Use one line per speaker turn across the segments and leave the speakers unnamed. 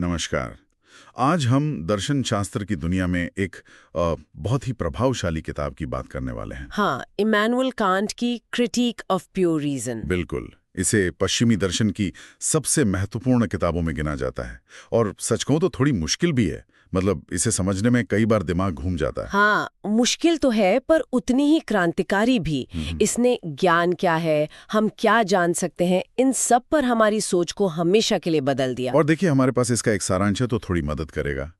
नमस्कार। आज हम दर्शन शास्त्र की दुनिया में एक बहुत ही प्रभावशाली किताब की बात करने वाले हैं।
हाँ, इमैनुअल कांट की क्रिटिक ऑफ प्योर रीजन।
बिल्कुल। इसे पश्चिमी दर्शन की सबसे महत्वपूर्ण किताबों में गिना जाता है और सच कहूं तो थोड़ी मुश्किल भी है। मतलब इसे समझने में कई बार दिमाग घूम जाता है।
हाँ, मुश्किल तो है पर उतनी ही क्रांतिकारी भी। इसने ज्ञान क्या है, हम क्या जान सकते हैं, इन सब पर हमारी सोच को हमेशा के लिए बदल दिया।
और देखिए, हमारे पास इसका एक सारांश है तो थोड़ी मदद करेगा।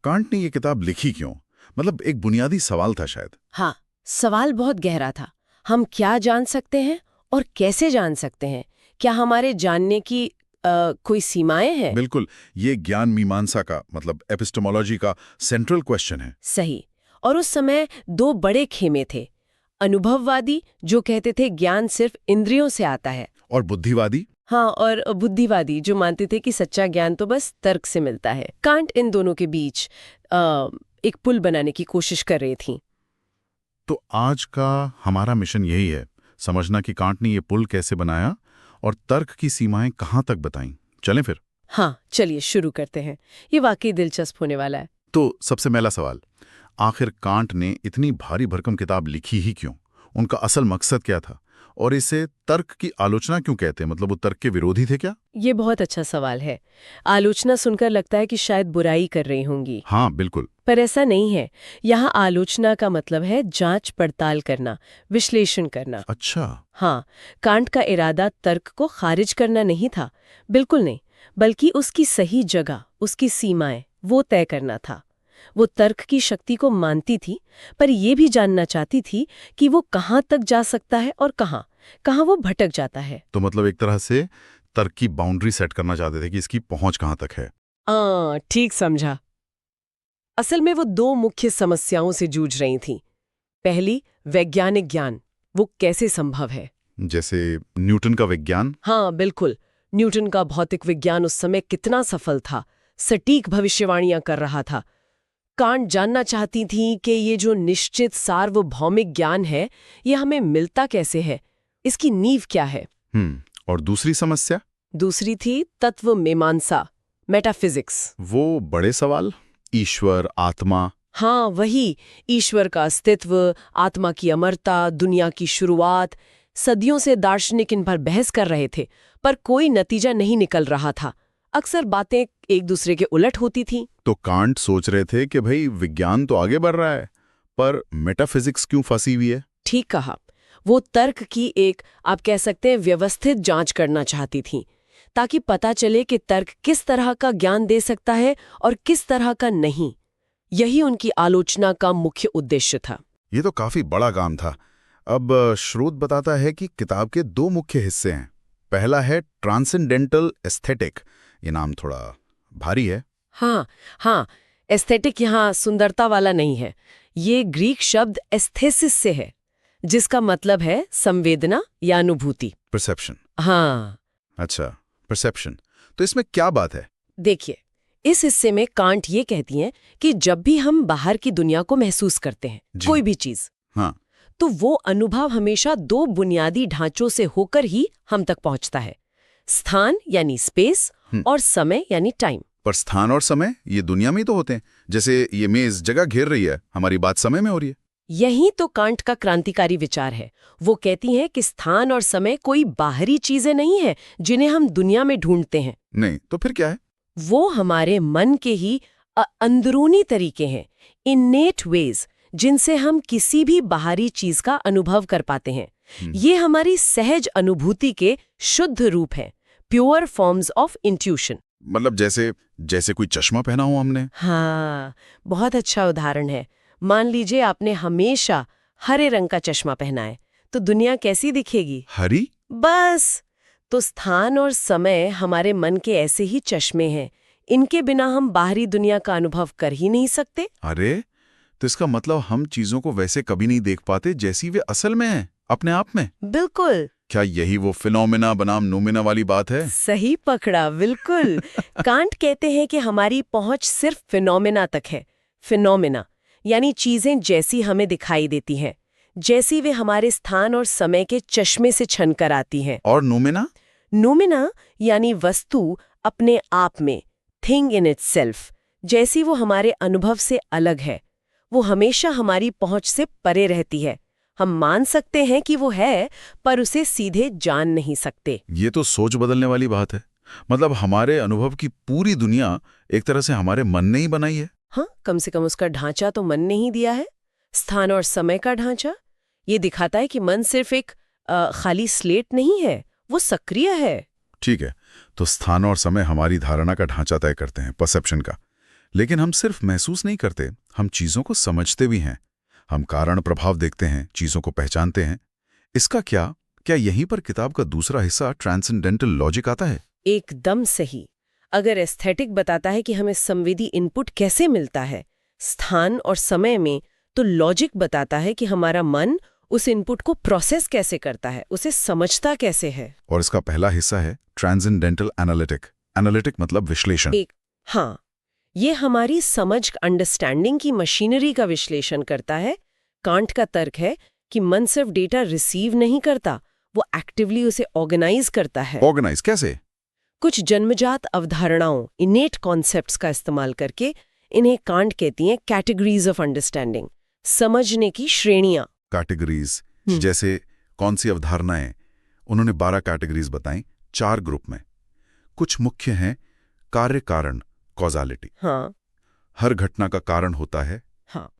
कांट ने ये किताब लिखी क्यों? मतलब एक बुनियादी सवाल था शायद।
हाँ, सवाल बहुत गहरा था। हम क्या जान सकते हैं और कैसे जान सकते हैं? क्या हमारे जानने की कोई सीमाएं हैं?
बिल्कुल। ये ज्ञान मीमांसा का मतलब एपिस्टेमोलॉजी का सेंट्रल क्वेश्चन है।
सही। और उस समय दो बड़े खेमे थे। अनुभववादी जो कहते थे ज्ञान सिर्फ इंद्रियों से आता है,
और बुद्धिवादी?
हाँ, और बुद्धिवादी जो मानते थे कि सच्चा ज्ञान तो बस तर्क से मिलता है। कांट इन दोनों के बीच एक पुल बनाने की कोशिश कर रही थी।
तो आज का हमारा मिशन यही है, समझना कि कांट ने ये पुल कैसे बनाया और तर्क की सीमाएं कहाँ तक बताईं। चलें फिर।
हाँ, चलिए शुरू करते हैं। ये वाकई दिलचस्प होने वाला है।
तो सबसे पहला सवाल, आखिर कांट ने इतनी भारी भरकम किताब लिखी ही क्यों? उनका असल मकसद क्या था? और इसे तर्क की आलोचना क्यों कहते हैं? मतलब वो तर्क के विरोधी थे क्या?
ये बहुत अच्छा सवाल है। आलोचना सुनकर लगता है कि शायद बुराई कर रही होंगी।
हाँ बिल्कुल।
पर ऐसा नहीं है। यहाँ आलोचना का मतलब है जांच पड़ताल करना, विश्लेषण करना।
अच्छा।
हाँ, कांट का इरादा तर्क को खारिज करना नहीं था, बिल्कुल नहीं, बल्कि उसकी सही जगह, उसकी सीमाएं, वो तय करना था। वो तर्क की शक्ति को मानती थी, पर ये भी जानना चाहती थी कि वो कहाँ तक जा सकता है और कहाँ वो भटक जाता है।
तो मतलब एक तरह से तर्क की बाउंड्री सेट करना चाहते थे कि इसकी पहुंच कहाँ तक है।
ठीक समझा। असल में वो दो मुख्य समस्याओं से जूझ रही थीं। पहली, वैज्ञानिक ज्ञान, वो कैसे संभव है?
जैसे न्यूटन का विज्ञान।
हाँ बिल्कुल। न्यूटन का भौतिक विज्ञान उस समय कितना सफल था, सटीक भविष्यवाणियां कर रहा था। कांट जानना चाहती थी कि ये जो निश्चित सार्वभौमिक ज्ञान है, ये हमें मिलता कैसे है, इसकी नींव क्या है।
और दूसरी समस्या?
दूसरी थी तत्व मीमांसा, मेटाफिजिक्स।
वो बड़े सवाल, ईश्वर, आत्मा।
हाँ वही, ईश्वर का अस्तित्व, आत्मा की अमरता, दुनिया की शुरुआत। सदियों से दार्शनिक इन पर बहस कर रहे थे, पर कोई नतीजा नहीं निकल रहा था। अक्सर बातें एक दूसरे के उलट होती थीं।
तो कांट सोच रहे थे कि भाई विज्ञान तो आगे बढ़ रहा है, पर मेटाफिजिक्स क्यों फंसी हुई है?
ठीक कहा। वो तर्क की एक, आप कह सकते हैं, व्यवस्थित जांच करना चाहती थीं, ताकि पता चले कि तर्क किस तरह का ज्ञान दे सकता है और किस तरह का नहीं। यही उनकी आलोचना का मुख्य उद्देश्य था।
ये तो काफी बड़ा काम था। अब स्रोत बताता है कि किताब के दो मुख्य हिस्से हैं। पहला है ट्रांसेंडेंटल एस्थेटिक। ये नाम थोड़ा भारी है।
हाँ, एस्थेटिक यहाँ सुंदरता वाला नहीं है। ये ग्रीक शब्द एस्थेसिस से है, जिसका मतलब है संवेदना या अनुभूति।
परसेप्शन।
हाँ।
अच्छा, परसेप्शन। तो इसमें क्या बात है?
देखिए, इस हिस्से में कांट ये कहती हैं कि जब भी हम बाहर की दुनिया को महसूस करते हैं, कोई भी चीज,
हाँ,
तो वो अनुभव हमेशा दो बुनियादी ढांचों से होकर ही हम तक पहुंचता है। स्थान यानी स्पेस और समय यानी टाइम।
पर स्थान और समय ये दुनिया में ही तो होते हैं। जैसे ये मेज जगह घेर रही है, हमारी बात समय में हो रही है।
यही तो कांट का क्रांतिकारी विचार है। वो कहती हैं कि स्थान और समय कोई बाहरी चीजें नहीं है जिन्हें हम दुनिया में ढूंढते हैं।
नहीं तो फिर क्या है?
वो हमारे मन के ही अंदरूनी तरीके हैं, इनेट वेज, जिनसे हम किसी भी बाहरी चीज का अनुभव कर पाते हैं। ये हमारी सहज अनुभूति के शुद्ध रूप हैं, प्योर फॉर्म्स ऑफ इंट्यूशन।
मतलब जैसे कोई चश्मा पहना हो हमने।
हाँ, बहुत अच्छा उदाहरण है। मान लीजिए आपने हमेशा हरे रंग का चश्मा पहना है, तो दुनिया कैसी दिखेगी?
हरी?
बस। तो स्थान और समय हमारे मन के ऐसे ही चश्मे हैं। इनके बिना हम बाहरी दुनिया का अनुभव कर ही नहीं सकते।
अरे, तो इसका मतलब हम चीजों को वैसे कभी नहीं देख पाते जैसी वे असल में हैं, अपने आप में।
बिल्कुल।
क्या यही वो फिनोमेना बनाम नोमेना वाली बात है?
सही पकड़ा, बिल्कुल। कांट कहते हैं कि हमारी पहुंच सिर्फ फिनोमेना तक है। फिनोमेना यानी चीजें जैसी हमें दिखाई देती हैं, जैसी वे हमारे स्थान और समय के चश्मे से छन कर आती हैं।
और नोमेना?
नोमेना यानी वस्तु अपने आप में, थिंग इन इटसेल्फ, जैसी वो हमारे अनुभव से अलग है, वो हमेशा हमारी पहुंच से परे रहती है। हम मान सकते हैं कि वो है, पर उसे सीधे जान नहीं सकते।
ये तो सोच बदलने वाली बात है। मतलब हमारे अनुभव की पूरी दुनिया एक तरह से हमारे मन ने ही बनाई है।
हाँ, कम से कम उसका ढांचा तो मन ने ही दिया है। स्थान और समय का ढांचा ये दिखाता है कि मन सिर्फ एक खाली स्लेट नहीं है, वो सक्रिय है।
ठीक है, तो स्थान और समय हमारी धारणा का ढांचा तय करते हैं, परसेप्शन का। लेकिन हम सिर्फ महसूस नहीं करते, हम चीजों को समझते भी हैं। हम कारण प्रभाव देखते हैं, चीजों को पहचानते हैं। इसका क्या यहीं पर किताब का दूसरा हिस्सा ट्रांसेंडेंटल लॉजिक आता है?
एकदम सही। अगर एस्थेटिक बताता है कि हमें संवेदी इनपुट कैसे मिलता है स्थान और समय में, तो लॉजिक बताता है कि हमारा मन उस इनपुट को प्रोसेस कैसे करता है, उसे समझता कैसे है।
और इसका पहला हिस्सा है ट्रांसेंडेंटल एनालिटिक। एनालिटिक मतलब विश्लेषण।
हाँ, ये हमारी समझ अंडरस्टैंडिंग की मशीनरी का विश्लेषण करता है। कांट का तर्क है कि मन सिर्फ डेटा रिसीव नहीं करता, वो एक्टिवली उसे ऑर्गेनाइज करता है।
ऑर्गेनाइज कैसे?
कुछ जन्मजात अवधारणाओं, इनेट कॉन्सेप्ट्स का इस्तेमाल करके। इन्हें कांट कहती हैं कैटेगरीज ऑफ अंडरस्टैंडिंग, समझने की श्रेणियां।
कैटेगरीज जैसे कौन सी अवधारणाएं? उन्होंने 12 कैटेगरीज बताई, 4 ग्रुप में। कुछ मुख्य हैं। कार्य कारण, कॉजालिटी।
हाँ,
हर घटना का कारण होता है।
हाँ,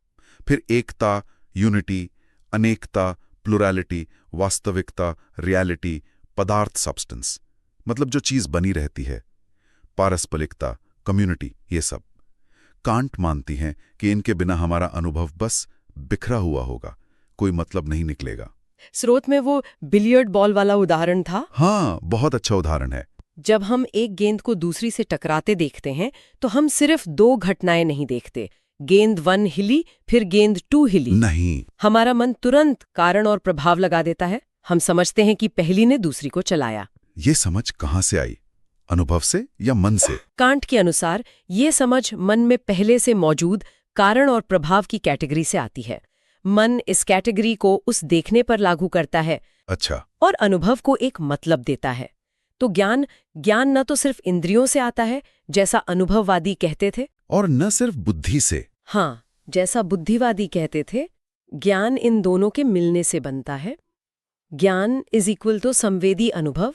फिर एकता, यूनिटी, अनेकता, प्लुरैलिटी, वास्तविकता, रियलिटी, पदार्थ, सब्सटेंस, मतलब जो चीज बनी रहती है, पारस्परिकता, कम्युनिटी, ये सब। कांट मानती हैं कि इनके बिना हमारा अनुभव बस बिखरा हुआ होगा, कोई मतलब नहीं निकलेगा।
स्रोत में वो बिलियर्ड बॉल वाला उदाहरण था।
हाँ, बहुत अच्छा उदाहरण है।
जब हम एक गेंद को दूसरी से टकराते देखते हैं तो हम सिर्फ 2 घटनाएं नहीं देखते, गेंद 1 हिली फिर गेंद 2 हिली
नहीं।
हमारा मन तुरंत कारण और प्रभाव लगा देता है। हम समझते हैं कि पहली ने दूसरी को चलाया।
ये समझ कहाँ से आई? अनुभव से या मन से?
कांट के अनुसार ये समझ मन में पहले से मौजूद कारण और प्रभाव की कैटेगरी से आती है। मन इस कैटेगरी को उस देखने पर लागू करता है।
अच्छा।
और अनुभव को एक मतलब देता है। तो ज्ञान न तो सिर्फ इंद्रियों से आता है जैसा अनुभववादी कहते थे,
और न सिर्फ बुद्धि से।
हाँ, जैसा बुद्धिवादी कहते थे। ज्ञान इन दोनों के मिलने से बनता है। ज्ञान इज इक्वल टू संवेदी अनुभव,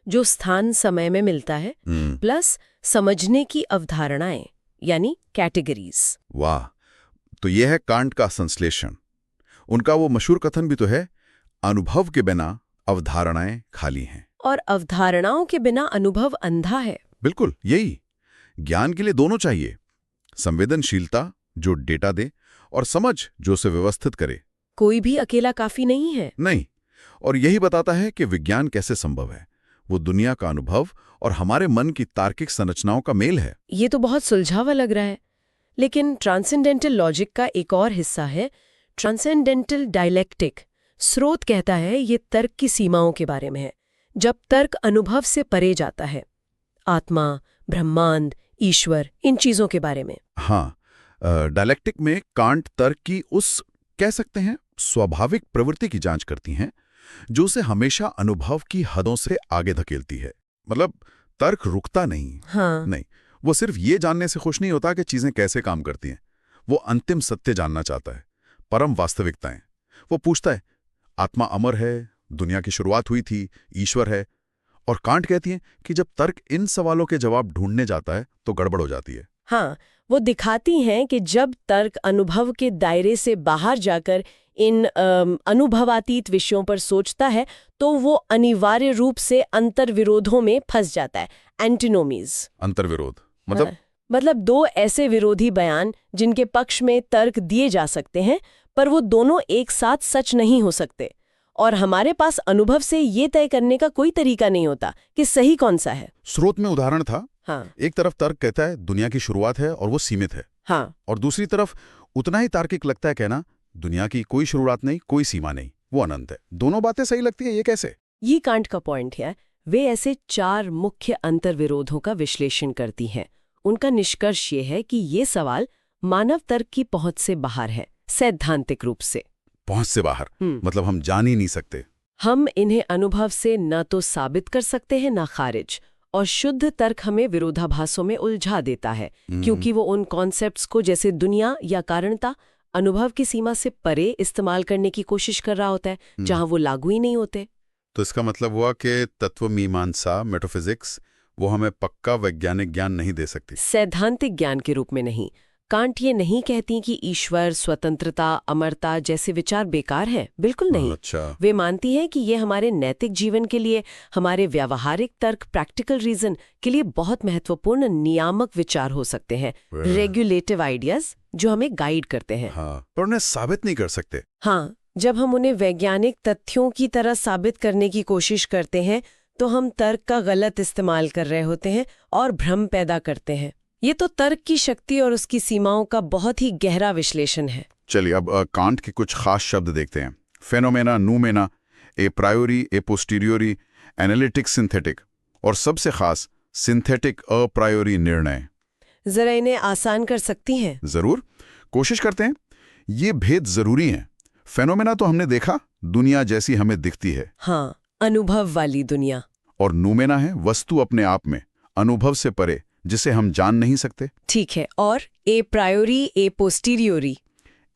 जो स्थान समय में मिलता है, प्लस समझने की अवधारणाएं यानी कैटेगरीज।
वाह, तो यह है कांट का संश्लेषण। उनका वो मशहूर कथन भी तो है, अनुभव के बिना अवधारणाएं खाली हैं।
और अवधारणाओं के बिना अनुभव अंधा है।
बिल्कुल यही। ज्ञान के लिए दोनों चाहिए, संवेदनशीलता जो डेटा दे और समझ जो उसे व्यवस्थित करे।
कोई भी अकेला काफी नहीं है।
नहीं। और यही बताता है कि विज्ञान कैसे संभव है। वो दुनिया का अनुभव और हमारे मन की तार्किक संरचनाओं का मेल है।
ये तो बहुत सुलझावा लग रहा है। लेकिन ट्रांसेंडेंटल लॉजिक का एक और हिस्सा है ट्रांसेंडेंटल डायलेक्टिक। स्रोत कहता है ये तर्क की सीमाओं के बारे में है। जब तर्क अनुभव से परे जाता है, आत्मा, ब्रह्मांड, ईश्वर, इन चीजों के बारे में।
हाँ, डायलेक्टिक में कांट तर्क की उस, कह सकते हैं, स्वाभाविक प्रवृत्ति की जांच करती हैं जो उसे हमेशा अनुभव की हदों से आगे धकेलती है। मतलब तर्क रुकता नहीं।
हाँ।
नहीं, वो सिर्फ ये जानने से खुश नहीं होता कि चीजें कैसे काम करती हैं। वो अंतिम सत्य जानना चाहता है, परम वास्तविकताएं। वो पूछता है, आत्मा अमर है, दुनिया की शुरुआत हुई थी, ईश्वर है। और कांट कहती है कि जब तर्क इन सवालों के जवाब ढूंढने जाता है तो गड़बड़ हो जाती है।
हाँ, वो दिखाती हैं कि जब तर्क अनुभव के दायरे से बाहर जाकर इन अनुभवातीत विषयों पर सोचता है तो वो अनिवार्य रूप से अंतर्विरोधों में फंस जाता है। एंटिनोमीज।
अंतर्विरोध
मतलब 2 ऐसे विरोधी बयान जिनके पक्ष में तर्क दिए जा सकते हैं, पर वो दोनों एक साथ सच नहीं हो सकते। और हमारे पास अनुभव से ये तय करने का कोई तरीका नहीं होता कि सही कौन सा है।
स्रोत में उदाहरण था।
हाँ।
एक तरफ तर्क कहता है दुनिया की शुरुआत है और वो सीमित है।
हाँ।
और दूसरी तरफ उतना ही तार्किक लगता है कहना दुनिया की कोई शुरुआत नहीं, कोई सीमा नहीं, वो अनंत है। दोनों बातें सही लगती है, ये कैसे?
ये कांट का पॉइंट है। वे ऐसे 4 मुख्य अंतर्विरोधों का विश्लेषण करती हैं। उनका निष्कर्ष ये है कि ये सवाल मानव तर्क की पहुंच से बाहर है, सैद्धांतिक रूप से।
पहुंच से बाहर मतलब हम जान ही नहीं सकते।
हम इन्हें अनुभव से न तो साबित कर सकते हैं न खारिज, और शुद्ध तर्क हमें विरोधाभासों में उलझा देता है, क्योंकि वो उन कॉन्सेप्ट्स को जैसे दुनिया या कारणता अनुभव की सीमा से परे इस्तेमाल करने की कोशिश कर रहा होता है, जहां वो लागू ही नहीं होते।
तो इसका मतलब हुआ कि तत्वमीमांसा मेटाफिजिक्स वो हमें पक्का वैज्ञानिक ज्ञान नहीं दे सकती।
सैद्धांतिक ज्ञान के रूप में नहीं। कांट ये नहीं कहती कि ईश्वर, स्वतंत्रता, अमरता जैसे विचार बेकार हैं, बिल्कुल नहीं।
अच्छा।
वे मानती हैं कि ये हमारे नैतिक जीवन के लिए, हमारे व्यावहारिक तर्क, प्रैक्टिकल रीजन के लिए बहुत महत्वपूर्ण नियामक विचार हो सकते हैं, रेगुलेटिव आइडियाज जो हमें गाइड करते हैं।
हाँ, पर उन्हें साबित नहीं कर सकते।
हाँ, जब हम उन्हें वैज्ञानिक तथ्यों की तरह साबित करने की कोशिश करते हैं तो हम तर्क का गलत इस्तेमाल कर रहे होते हैं और भ्रम पैदा करते हैं। ये तो तर्क की शक्ति और उसकी सीमाओं का बहुत ही गहरा विश्लेषण है।
चलिए अब कांट के कुछ खास शब्द देखते हैं। फेनोमेना, नूमेना, ए प्रायोरी, ए पोस्टीरियोरी, एनालिटिक, सिंथेटिक और सबसे खास सिंथेटिक अ प्रायोरी निर्णय।
जरा इन्हें आसान कर सकती हैं?
जरूर, कोशिश करते हैं। ये भेद जरूरी हैं। फेनोमेना तो हमने देखा, दुनिया जैसी हमें दिखती है।
हाँ, अनुभव वाली दुनिया।
और नूमेना है वस्तु अपने आप में, अनुभव से परे, जिसे हम जान नहीं सकते।
ठीक है, और ए प्रायोरी, ए पोस्टीरियोरी?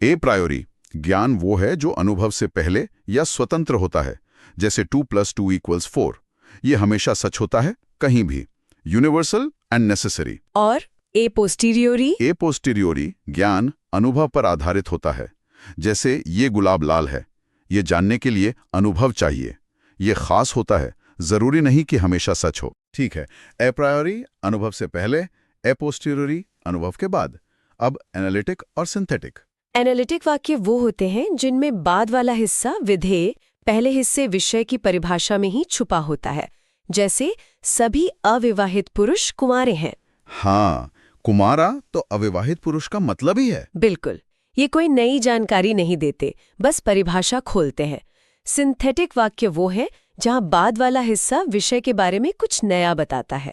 ए प्रायोरी ज्ञान वो है जो अनुभव से पहले या स्वतंत्र होता है, जैसे 2 + 2 = 4। ये हमेशा सच होता है, कहीं भी, यूनिवर्सल एंड नेसेसरी।
और ए पोस्टीरियोरी?
ए पोस्टीरियोरी ज्ञान अनुभव पर आधारित होता है, जैसे ये गुलाब लाल है, ये जानने के लिए अनुभव चाहिए। ये खास होता है, जरूरी नहीं कि हमेशा सच हो। ठीक है, ए प्रायोरी अनुभव से पहले, ए पोस्टीरियोरी अनुभव के बाद। अब एनालिटिक और सिंथेटिक।
एनालिटिक वाक्य वो होते हैं जिनमें बाद वाला हिस्सा विधेय पहले हिस्से विषय की परिभाषा में ही छुपा होता है, जैसे सभी अविवाहित पुरुष कुंवारे हैं।
हाँ, कुमारा तो अविवाहित पुरुष का मतलब ही है।
बिल्कुल, ये कोई नई जानकारी नहीं देते, बस परिभाषा खोलते हैं। सिंथेटिक वाक्य वो है जहां बाद वाला हिस्सा विषय के बारे में कुछ नया बताता है।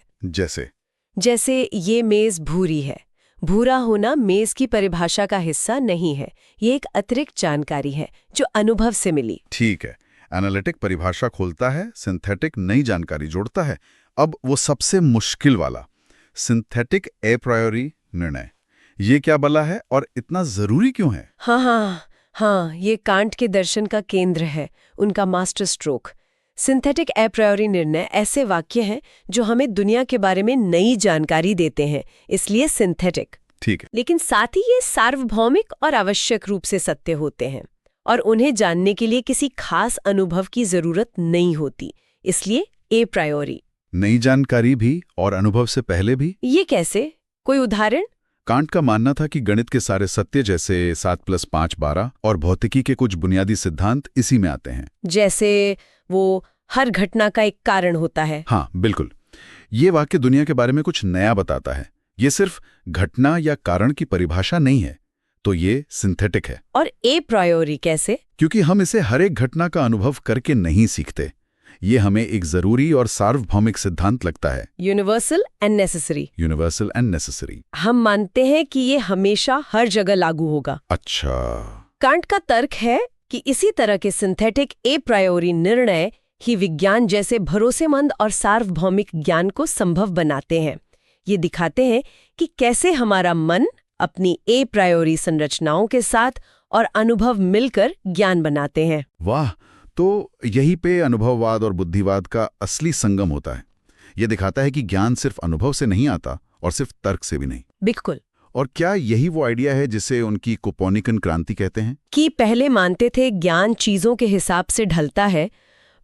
जैसे ये मेज भूरी है। भूरा होना मेज की परिभाषा का हिस्सा नहीं है, ये एक अतिरिक्त जानकारी है जो अनुभव से मिली।
ठीक है, एनालिटिक परिभाषा खोलता है, सिंथेटिक नई जानकारी जोड़ता है। अब वो सबसे मुश्किल वाला, सिंथेटिक ए प्रायोरी निर्णय। ये क्या बला है और इतना जरूरी क्यों है?
हाँ, ये कांट के दर्शन का केंद्र है, उनका मास्टर स्ट्रोक। सिंथेटिक ए प्रायोरी निर्णय ऐसे वाक्य हैं जो हमें दुनिया के बारे में नई जानकारी देते हैं, इसलिए सिंथेटिक।
ठीक है,
लेकिन साथ ही ये सार्वभौमिक और आवश्यक रूप से सत्य होते हैं और उन्हें जानने के लिए किसी खास अनुभव की जरूरत नहीं होती, इसलिए ए प्रायोरी।
नई जानकारी भी और अनुभव से पहले भी?
ये कैसे? कोई उदाहरण?
कांट का मानना था कि गणित के सारे सत्य, जैसे 7 + 5 = 12, और भौतिकी के कुछ बुनियादी सिद्धांत इसी में आते हैं।
जैसे वो हर घटना का एक कारण होता है।
हाँ, बिल्कुल। ये वाक्य दुनिया के बारे में कुछ नया बताता है। ये सिर्फ घटना या कारण की परिभाषा नहीं है, तो ये सिंथेटिक है।
और ए प्रायोरी कैसे?
क्योंकि हम इसे हर एक घटना का अनुभव करके नहीं सीखते। ये हमें एक जरूरी और सार्वभौमिक सिद्धांत लगता है,
universal and necessary.
Universal and necessary.
हम मानते हैं कि ये हमेशा हर जगह लागू होगा।
अच्छा।
कांट का तर्क है कि इसी तरह के सिंथेटिक ए प्रायोरी निर्णय ही विज्ञान जैसे भरोसेमंद और सार्वभौमिक ज्ञान को संभव बनाते हैं। ये दिखाते हैं कि कैसे हमारा मन अपनी ए प्रायोरी संरचनाओं के साथ और अनुभव मिलकर ज्ञान बनाते हैं।
वाह, तो यही पे अनुभववाद और बुद्धिवाद का असली संगम होता है। ये दिखाता है कि ज्ञान सिर्फ अनुभव से नहीं आता और सिर्फ तर्क से भी नहीं।
बिल्कुल।
और क्या यही वो आइडिया है जिसे उनकी कोपर्निकन क्रांति कहते हैं? कि
पहले मानते थे ज्ञान चीजों के हिसाब से ढलता है,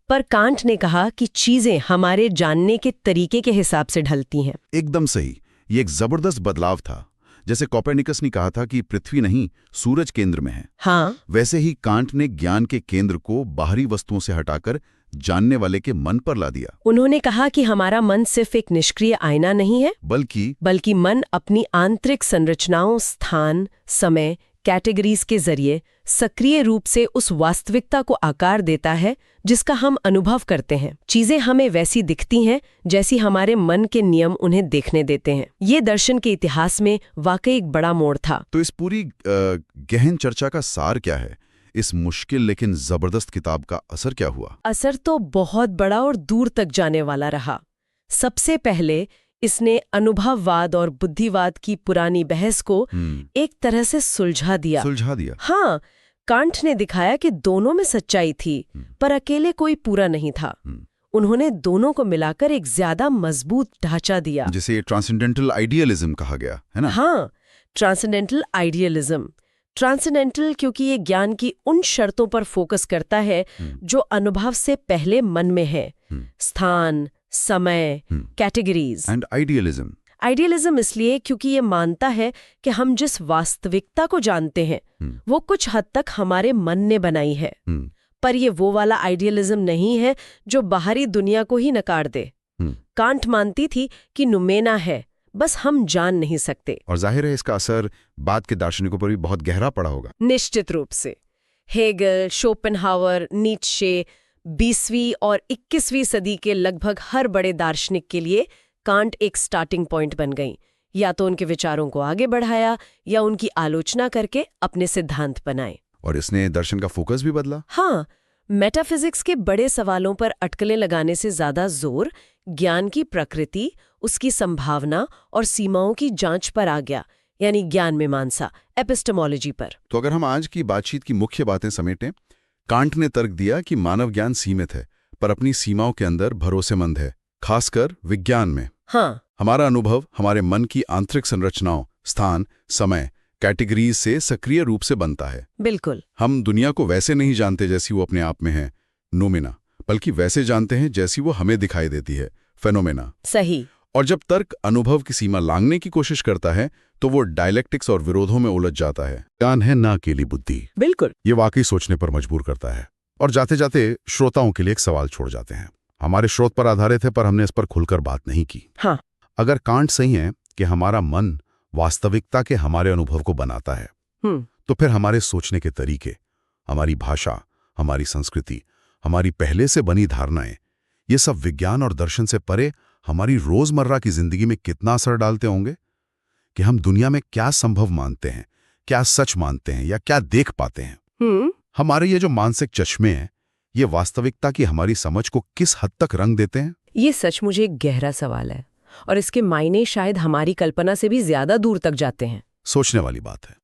पर कांट ने कहा कि चीजें हमारे जानने के तरीके के हिसाब से ढलती हैं।
एकदम सही। ये एक जबरदस्त बदलाव था। जैसे कोपर्निकस ने कहा था कि पृथ्वी नहीं, सूरज केंद्र में है।
हाँ,
वैसे ही कांट ने ज्ञान के केंद्र को बाहरी वस्तुओं से हटाकर जानने वाले के मन पर ला दिया।
उन्होंने कहा कि हमारा मन सिर्फ एक निष्क्रिय आईना नहीं है, बल्कि मन अपनी आंतरिक संरचनाओं, स्थान, समय, कैटेगरीज के जरिए सक्रिय रूप से उस वास्तविकता को आकार देता है जिसका हम अनुभव करते हैं। चीजें हमें वैसी दिखती हैं जैसी हमारे मन के नियम उन्हें देखने देते हैं। ये दर्शन के इतिहास में वाकई एक बड़ा मोड़ था।
तो इस पूरी गहन चर्चा का सार क्या है? इस मुश्किल लेकिन जबरदस्त किताब का असर क्या हुआ?
असर तो बहुत बड़ा और दूर तक जाने वाला रहा। सबसे पहले इसने अनुभववाद और बुद्धिवाद की पुरानी बहस को एक तरह से सुलझा दिया। हाँ, कांट ने दिखाया कि दोनों में सच्चाई थी, पर अकेले कोई पूरा नहीं था। उन्होंने दोनों को मिलाकर एक ज्यादा मजबूत ढांचा दिया,
जिसे ट्रांसेंडेंटल आइडियलिज्म कहा गया है ना।
हाँ, ट्रांसेंडेंटल आइडियलिज्म। ट्रांसेंडेंटल क्योंकि ये ज्ञान की उन शर्तों पर फोकस करता है जो अनुभव से पहले मन में है, स्थान, समय, कैटेगरीज।
एंड
आइडियलिज्म इसलिए क्योंकि ये मानता है कि हम जिस वास्तविकता को जानते हैं वो कुछ हद तक हमारे मन ने बनाई है, पर ये वो वाला आइडियलिज्म नहीं है जो बाहरी दुनिया को ही नकार दे। कांट मानती थी कि नुमेना है, बस हम जान नहीं सकते।
और जाहिर है इसका असर बाद के दार्शनिकों पर भी बहुत गहरा पड़ा होगा।
निश्चित रूप से। हेगल, शोपेनहावर, नीत्शे 20वीं और 21वीं सदी के लगभग हर बड़े दार्शनिक के लिए कांट एक स्टार्टिंग पॉइंट बन गई। या तो उनके विचारों को आगे बढ़ाया या उनकी आलोचना करके अपने सिद्धांत बनाए।
और इसने दर्शन का फोकस भी बदला।
हाँ, मेटाफिजिक्स के बड़े सवालों पर अटकलें लगाने से ज्यादा जोर ज्ञान की प्रकृति, उसकी संभावना और सीमाओं की जांच पर आ गया, यानी ज्ञान मीमांसा, एपिस्टेमोलॉजी पर।
तो अगर हम आज की बातचीत की मुख्य बातें समेटें, कांट ने तर्क दिया कि मानव ज्ञान सीमित है, पर अपनी सीमाओं के अंदर भरोसेमंद है, खासकर विज्ञान में।
हाँ,
हमारा अनुभव हमारे मन की आंतरिक संरचनाओं, स्थान, समय, कैटेगरीज से सक्रिय रूप से बनता है।
बिल्कुल।
हम दुनिया को वैसे नहीं जानते जैसी वो अपने आप में है, नोमेना, बल्कि वैसे जानते हैं जैसी वो हमें दिखाई देती है, फेनोमेना।
सही।
और जब तर्क अनुभव की सीमा लांघने की कोशिश करता है तो वो डायलेक्टिक्स और विरोधों में उलझ जाता है। ज्ञान है ना अकेली बुद्धि।
बिल्कुल।
ये वाकई सोचने पर मजबूर करता है। और जाते जाते श्रोताओं के लिए एक सवाल छोड़ जाते हैं। हमारे स्रोत पर आधारित है, पर हमने इस पर खुलकर बात नहीं की।
हाँ।
अगर कांट सही है कि हमारा मन वास्तविकता के हमारे अनुभव को बनाता है, तो फिर हमारे सोचने के तरीके, हमारी भाषा, हमारी संस्कृति, हमारी पहले से बनी धारणाएं, ये सब विज्ञान और दर्शन से परे हमारी रोजमर्रा की जिंदगी में कितना असर डालते होंगे कि हम दुनिया में क्या संभव मानते हैं, क्या सच मानते हैं या क्या देख पाते हैं। हमारे ये जो मानसिक चश्मे हैं, ये वास्तविकता की हमारी समझ को किस हद तक रंग देते हैं?
ये सच मुझे एक गहरा सवाल है और इसके मायने शायद हमारी कल्पना से भी ज्यादा दूर तक जाते हैं।
सोचने वाली बात है।